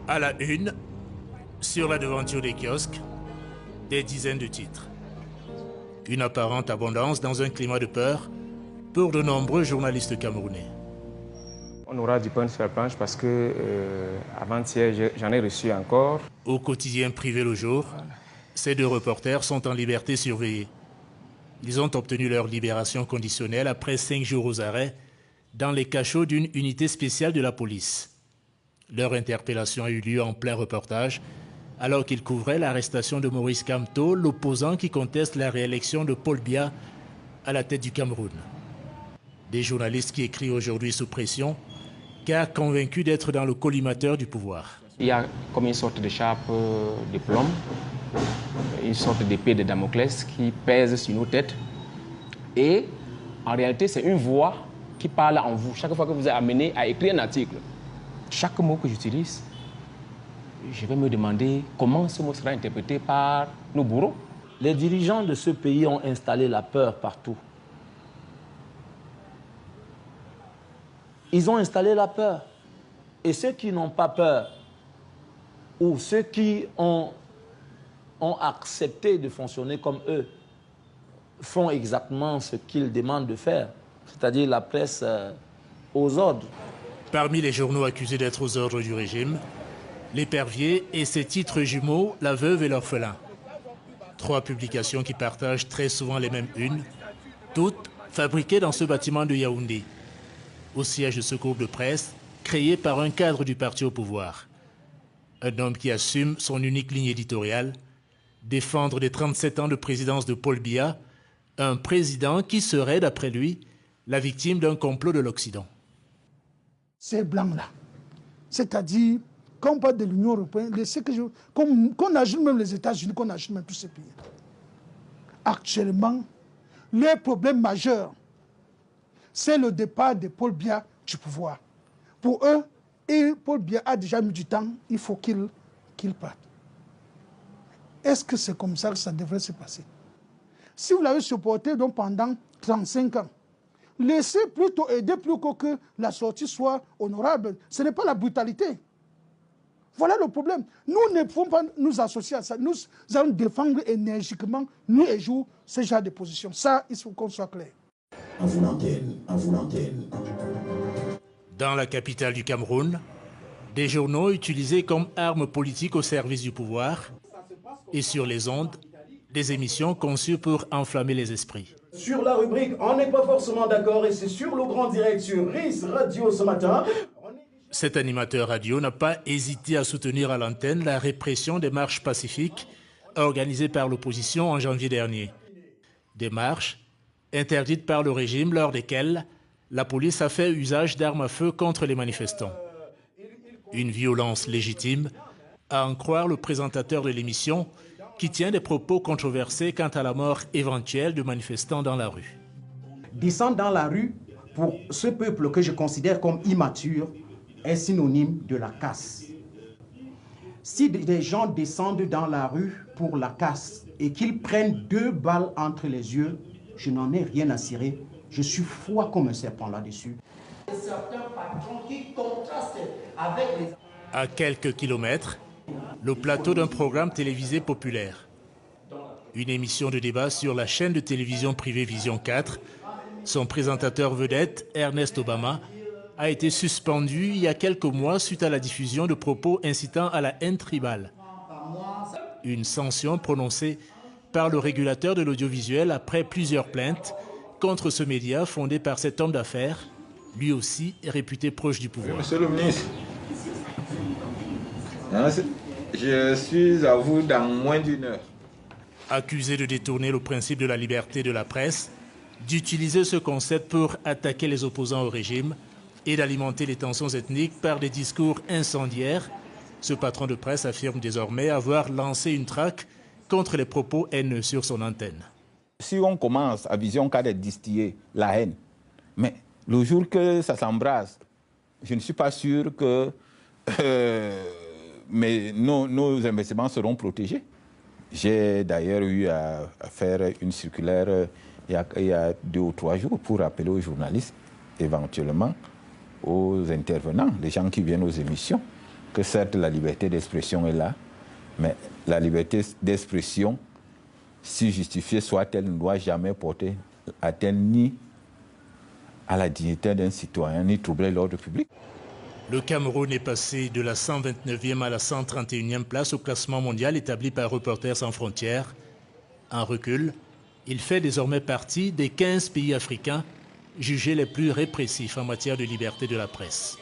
À la une, sur la devanture des kiosques, des dizaines de titres. Une apparente abondance dans un climat de peur pour de nombreux journalistes camerounais. On aura du pain de fer planche parce que avant-hier, j'en ai reçu encore. Au quotidien privé le jour, ces deux reporters sont en liberté surveillée. Ils ont obtenu leur libération conditionnelle après 5 jours aux arrêts dans les cachots d'une unité spéciale de la police. Leur interpellation a eu lieu en plein reportage alors qu'ils couvraient l'arrestation de Maurice Kamto, l'opposant qui conteste la réélection de Paul Biya à la tête du Cameroun. Des journalistes qui écrivent aujourd'hui sous pression car convaincus d'être dans le collimateur du pouvoir. Il y a comme une sorte de chape de plomb, une sorte d'épée de Damoclès qui pèse sur nos têtes. Et en réalité, c'est une voix qui parle en vous. Chaque fois que vous êtes amené à écrire un article, chaque mot que j'utilise, je vais me demander comment ce mot sera interprété par nos bourreaux. Les dirigeants de ce pays ont installé la peur partout. Ils ont installé la peur. Et ceux qui n'ont pas peur, ou ceux qui ont accepté de fonctionner comme eux, font exactement ce qu'ils demandent de faire, c'est-à-dire la presse aux ordres. Parmi les journaux accusés d'être aux ordres du régime, L'Épervier et ses titres jumeaux, La Veuve et l'Orphelin. 3 publications qui partagent très souvent les mêmes unes, toutes fabriquées dans ce bâtiment de Yaoundé, au siège de ce groupe de presse créé par un cadre du parti au pouvoir. Un homme qui assume son unique ligne éditoriale, défendre les 37 ans de présidence de Paul Biya, un président qui serait, d'après lui, la victime d'un complot de l'Occident. Ces blancs-là, c'est-à-dire, quand on parle de l'Union européenne, qu'on ajoute même les États-Unis, qu'on ajoute même tous ces pays. Actuellement, le problème majeur, c'est le départ de Paul Biya du pouvoir. Pour eux, et Paul Biya a déjà mis du temps, il faut qu'il parte. Est-ce que c'est comme ça que ça devrait se passer? Si vous l'avez supporté donc pendant 35 ans, laissez plutôt aider plutôt que la sortie soit honorable. Ce n'est pas la brutalité. Voilà le problème. Nous ne pouvons pas nous associer à ça. Nous allons défendre énergiquement, nuit et jour, ce genre de position. Ça, il faut qu'on soit clair. À vous l'antenne, à vous l'antenne. Dans la capitale du Cameroun, des journaux utilisés comme armes politiques au service du pouvoir et sur les ondes, des émissions conçues pour enflammer les esprits. Sur la rubrique « On n'est pas forcément d'accord » et c'est sur le grand direct sur RIS Radio ce matin. Cet animateur radio n'a pas hésité à soutenir à l'antenne la répression des marches pacifiques organisées par l'opposition en janvier dernier. Des marches interdites par le régime lors desquelles la police a fait usage d'armes à feu contre les manifestants. Une violence légitime, à en croire le présentateur de l'émission, qui tient des propos controversés quant à la mort éventuelle de manifestants dans la rue. Descendre dans la rue pour ce peuple que je considère comme immature est synonyme de la casse. Si des gens descendent dans la rue pour la casse et qu'ils prennent 2 balles entre les yeux, je n'en ai rien à cirer. Je suis froid comme un serpent là-dessus. Certains patrons qui contrastent avec les... À quelques kilomètres, le plateau d'un programme télévisé populaire. Une émission de débat sur la chaîne de télévision privée Vision 4. Son présentateur vedette, Ernest Obama, a été suspendu il y a quelques mois suite à la diffusion de propos incitant à la haine tribale. Une sanction prononcée par le régulateur de l'audiovisuel après plusieurs plaintes contre ce média fondé par cet homme d'affaires, lui aussi réputé proche du pouvoir. Monsieur le ministre, je suis à vous dans moins d'1 heure. Accusé de détourner le principe de la liberté de la presse, d'utiliser ce concept pour attaquer les opposants au régime et d'alimenter les tensions ethniques par des discours incendiaires, ce patron de presse affirme désormais avoir lancé une traque contre les propos haineux sur son antenne. Si on commence à Vision 4 à distiller la haine, mais le jour que ça s'embrase, je ne suis pas sûr que nos investissements seront protégés. J'ai d'ailleurs eu à faire une circulaire il y a 2 ou 3 jours pour rappeler aux journalistes, éventuellement aux intervenants, les gens qui viennent aux émissions, que certes la liberté d'expression est là, mais la liberté d'expression, si justifiée soit-elle, ne doit jamais porter atteinte ni à la dignité d'un citoyen, ni troubler l'ordre public. Le Cameroun est passé de la 129e à la 131e place au classement mondial établi par Reporters sans frontières. En recul, il fait désormais partie des 15 pays africains jugés les plus répressifs en matière de liberté de la presse.